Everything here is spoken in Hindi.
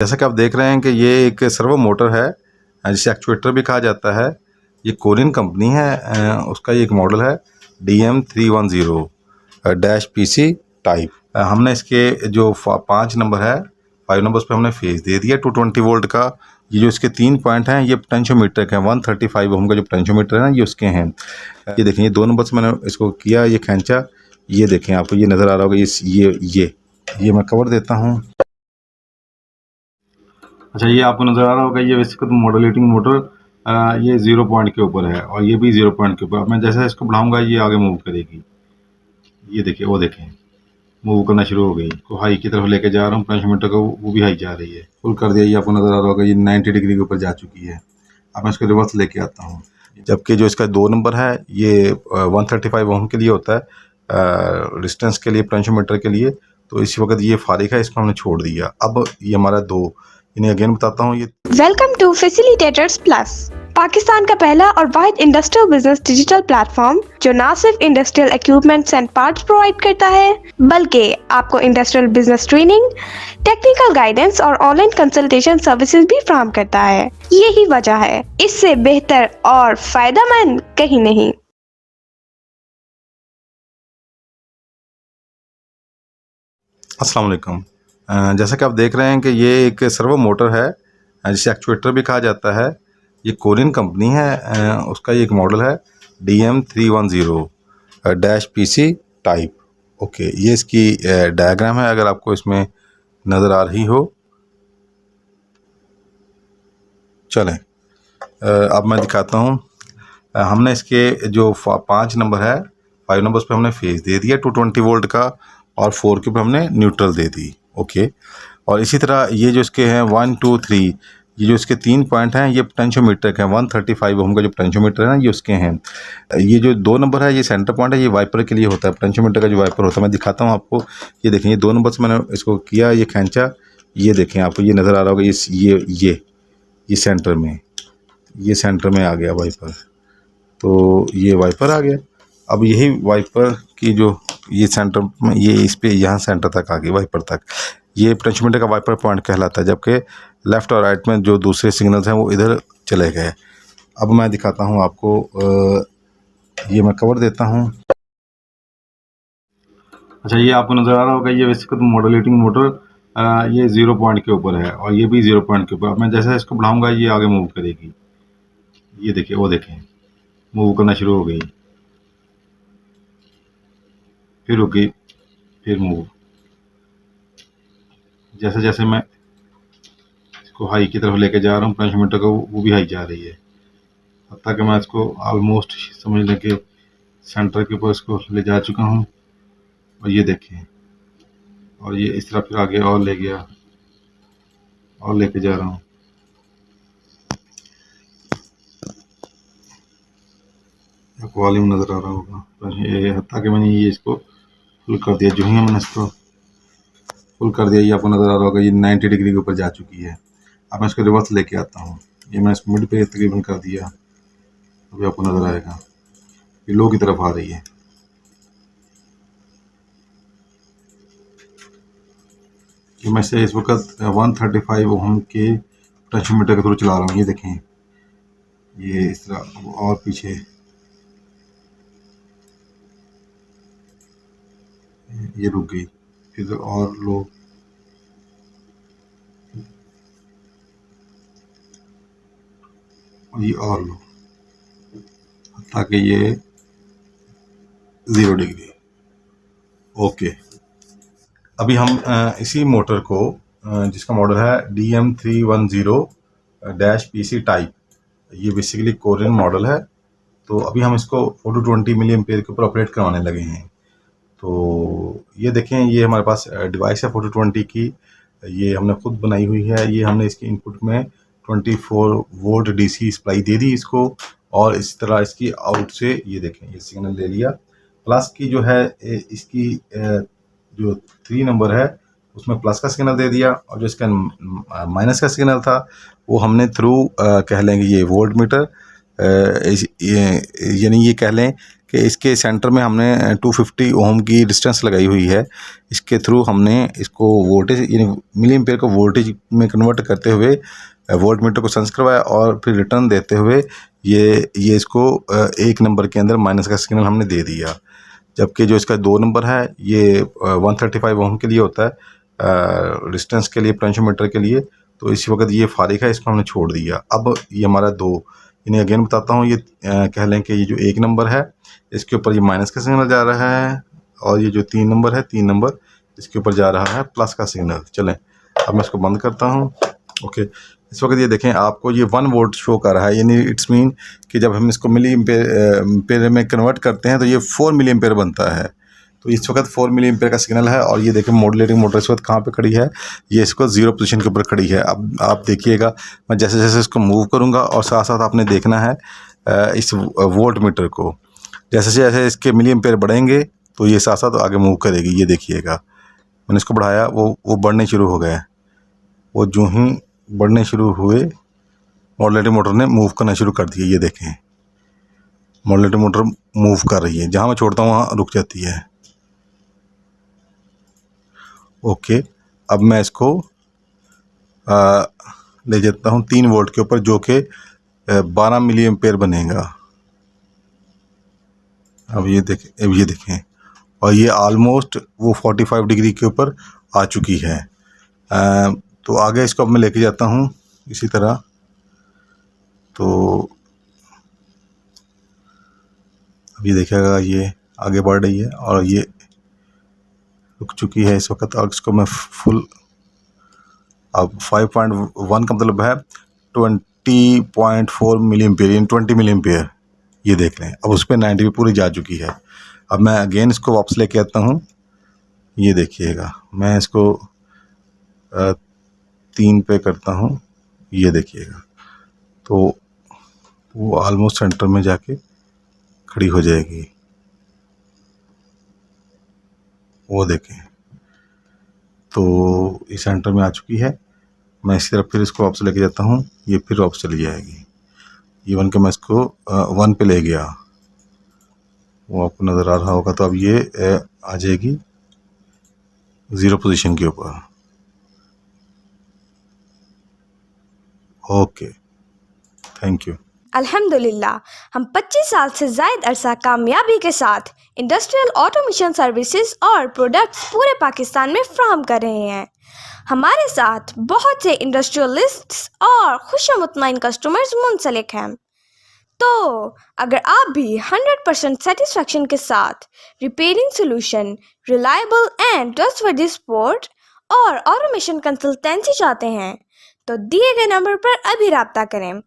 जैसा कि आप देख रहे हैं कि ये एक सर्वो मोटर है, जिसे एक्चुएटर भी कहा जाता है। ये कोरियन कंपनी है। उसका ये एक मॉडल है DM310-PC टाइप। हमने इसके जो 5 नंबर है, 5 नंबर्स पे हमने फेज दे दिया 220 वोल्ट का। ये जो इसके 3 पॉइंट हैं ये पोटेंशियोमीटर के हैं। 135 ओम का जो पोटेंशियोमीटर है ना, ये उसके हैं। ये देखें, ये 2 नंबर्स मैंने इसको किया, ये खींचा, ये देखें, आपको ये नज़र आ रहा होगा। ये मैं कवर देता हूँ। अच्छा, ये आपको नज़र आ रहा होगा, ये वैसे तो मॉडरेटिंग मोटर ये 0 पॉइंट के ऊपर है और ये भी 0 पॉइंट के ऊपर। अब मैं जैसे इसको बढ़ाऊंगा ये आगे मूव करेगी। ये देखिए, वो देखें, मूव करना शुरू हो गई। को हाई की तरफ लेके जा रहा हूँ पोटेंशियोमीटर को, वो भी हाई जा रही है। फुल कर दिया, ये आपको नज़र आ रहा होगा, ये 90 डिग्री के ऊपर जा चुकी है। अब मैं इसको रिवर्स लेके आता हूँ। जबकि जो इसका 2 नंबर है ये 135 ओम के लिए होता है, डिस्टेंस के लिए, पोटेंशियोमीटर के लिए। तो इसी वक्त ये फारिग है, इसको हमने छोड़ दिया। अब ये हमारा 2, इन्हें अगेन बताता हूँ। ये welcome to facilitators plus, Pakistan का पहला और वाहिद इंडस्ट्रियल बिजनेस डिजिटल प्लेटफॉर्म जो ना सिर्फ industrial equipments and parts provide करता है, बल्कि आपको industrial business training, technical guidance और ऑनलाइन कंसल्टेशन सर्विसेज भी फराहम करता है। यही वजह है, इससे बेहतर और फायदेमंद कहीं नहीं। अस्सलाम वालेकुम। जैसा कि आप देख रहे हैं कि ये एक सर्वो मोटर है, जिसे एक्चुएटर भी कहा जाता है। ये कोरियन कंपनी है। उसका ये एक मॉडल है DM310-PC टाइप। ओके, ये इसकी डायग्राम है, अगर आपको इसमें नज़र आ रही हो। चलें, अब मैं दिखाता हूँ। हमने इसके जो 5 नंबर है, 5 नंबर्स पे हमने फेज दे दिया 220 वोल्ट का, और 4 के ऊपर हमने न्यूट्रल दे दी। ओके, और इसी तरह ये जो इसके हैं 1 2 3, ये जो इसके 3 पॉइंट हैं ये पोटेंशियोमीटर के हैं। 135 ओम का जो पोटेंशियोमीटर है ना, ये उसके हैं। ये जो 2 नंबर है ये सेंटर पॉइंट है, ये वाइपर के लिए होता है। पोटेंशियोमीटर का जो वाइपर होता है, मैं दिखाता हूँ आपको। ये देखें, ये 2 नंबर्स मैंने इसको किया, ये खींचा, ये देखें, आपको ये नज़र आ रहा होगा, ये सेंटर में, ये सेंटर में आ गया वाइपर। तो ये वाइपर आ गया। अब यही वाइपर की जो ये सेंटर में, ये इस पे यहाँ सेंटर तक आ गई, वाइपर तक। ये पोटेंशियोमीटर का वाइपर पॉइंट कहलाता है। जबकि लेफ़्ट और राइट में जो दूसरे सिग्नल्स हैं वो इधर चले गए। अब मैं दिखाता हूँ आपको। ये मैं कवर देता हूँ। अच्छा, ये आपको नज़र आ रहा होगा, ये वैसे तो मॉडरेटिंग मोटर ये 0 पॉइंट के ऊपर है और ये भी 0 पॉइंट के ऊपर। अब मैं जैसे इसको बढ़ाऊंगा ये आगे मूव करेगी। ये देखिए, वो देखें, मूव करना शुरू हो गई, फिर रुकी, फिर मूव। जैसे जैसे मैं इसको हाई की तरफ लेके जा रहा हूँ पोटेंशियोमीटर को, वो भी हाई जा रही है। हत्ता कि मैं इसको ऑलमोस्ट समझ लें कि सेंटर के ऊपर इसको ले जा चुका हूँ। और ये देखें, और ये इस तरह फिर आगे और ले गया, और लेके जा रहा हूँ। आपको वॉल्यूम नज़र आ रहा होगा। ये हत्ता कि मैंने ये इसको फुल कर दिया। जो ही मैंने इसको फुल कर दिया, ये आपको नज़र आ रहा होगा, ये 90 डिग्री के ऊपर जा चुकी है। अब मैं इसको रिवर्स लेके आता हूँ। ये मैं इसको मिड पे तकरीबन कर दिया, अभी आपको नज़र आएगा, ये लो की तरफ आ रही है। कि मैं इसे इस वक्त 135 ओम के पोटेंशियोमीटर के थ्रू चला रहा हूँ। ये देखें, ये इस तरह और पीछे, ये रुक गई, फिर और लो, ये और लो, ताकि ये 0 डिग्री। ओके, अभी हम इसी मोटर को, जिसका मॉडल है DM310-PC टाइप, ये बेसिकली कोरियन मॉडल है। तो अभी हम इसको 420 मिली एम्पेयर के ऊपर ऑपरेट करवाने लगे हैं। तो ये देखें, ये हमारे पास डिवाइस है 420 की, ये हमने खुद बनाई हुई है। ये हमने इसकी इनपुट में 24 वोल्ट DC सप्लाई दे दी इसको, और इस तरह इसकी आउट से ये देखें, ये सिग्नल ले लिया। प्लस की जो है इसकी जो 3 नंबर है उसमें प्लस का सिग्नल दे दिया, और जो इसका माइनस का सिग्नल था वो हमने थ्रू कह लेंगे ये वोल्ट मीटर यानी ये कह लें कि इसके सेंटर में हमने 250 ओम की डिस्टेंस लगाई हुई है। इसके थ्रू हमने इसको वोल्टेज यानी मिली एम्पेयर को वोल्टेज में कन्वर्ट करते हुए वोल्ट मीटर को सेंस करवाया और फिर रिटर्न देते हुए ये इसको 1 नंबर के अंदर माइनस का सिग्नल हमने दे दिया। जबकि जो इसका 2 नंबर है ये 135 ओम के लिए होता है डिस्टेंस के लिए पोटेंशियोमीटर के लिए। तो इसी वक्त ये फारिग है, इसको हमने छोड़ दिया। अब ये हमारा 2 यानी अगेन बताता हूँ, ये कह लें कि ये जो 1 नंबर है इसके ऊपर ये माइनस का सिग्नल जा रहा है और ये जो 3 नंबर है 3 नंबर इसके ऊपर जा रहा है प्लस का सिग्नल। चलें अब मैं इसको बंद करता हूँ। ओके, इस वक्त ये देखें आपको ये 1 वोल्ट शो कर रहा है, यानी इट्स मीन कि जब हम इसको मिली एम्पेयर में कन्वर्ट करते हैं तो ये 4 मिली एम्पेयर बनता है। तो इस वक्त 4 मिली एम्पेयर का सिग्नल है और ये देखें मॉड्यूलेटिंग मोटर इस वक्त कहाँ पे खड़ी है, ये इसको 0 पोजीशन के ऊपर खड़ी है। अब आप देखिएगा मैं जैसे जैसे इसको मूव करूँगा और साथ साथ आपने देखना है इस वोल्ट मीटर को, जैसे जैसे इसके मिली एम्पेयर बढ़ेंगे तो ये साथ साथ आगे मूव करेगी। ये देखिएगा मैंने इसको बढ़ाया, वो बढ़ने शुरू हो गए। वो जो ही बढ़ने शुरू हुए मॉड्यूलेटिंग मोटर ने मूव करना शुरू कर दिया। ये देखें मॉड्यूलेटिंग मोटर मूव कर रही है, जहाँ मैं छोड़ता हूँ वहाँ रुक जाती है। ओके, अब मैं इसको ले जाता हूँ 3 वोल्ट के ऊपर जो कि 12 मिली एम्पेयर बनेगा। अब ये देखें और ये ऑलमोस्ट वो 45 डिग्री के ऊपर आ चुकी है। तो आगे इसको अब मैं लेके जाता हूँ इसी तरह। तो अब ये देखिएगा ये आगे बढ़ रही है और ये रुक चुकी है इस वक्त। और इसको मैं फुल अब 5.1 का मतलब है 20.4 मिली एम्पेयर यानी 20 मिली एम्पेयर। ये देख लें अब उस पर 90 भी पूरी जा चुकी है। अब मैं अगेन इसको वापस लेके आता हूँ। ये देखिएगा मैं इसको 3 पे करता हूँ। ये देखिएगा तो वो ऑलमोस्ट सेंटर में जाके खड़ी हो जाएगी। वो देखें तो इस सेंटर में आ चुकी है। मैं इसी तरफ फिर इसको वापस लेके जाता हूँ, ये फिर वापस चली जाएगी। इवन कि मैं इसको 1 पे ले गया, वो आपको नज़र आ रहा होगा। तो अब ये आ जाएगी 0 पोजीशन के ऊपर। Okay, thank you. अल्हम्दुलिल्लाह हम 25 साल से ज़ायद अरसा कामयाबी के साथ इंडस्ट्रियल ऑटोमेशन सर्विसेज और प्रोडक्ट्स पूरे पाकिस्तान में फ्राहम कर रहे हैं। हमारे साथ बहुत से इंडस्ट्रियलिस्ट्स और खुशमुतमईन कस्टमर्स मुंसलिक हैं। तो अगर आप भी 100% सेटिस्फेक्शन के साथ repairing solution, reliable and trustworthy support और ऑटोमेशन कंसल्टेंसी चाहते हैं तो दिए गए नंबर पर अभी राब्ता करें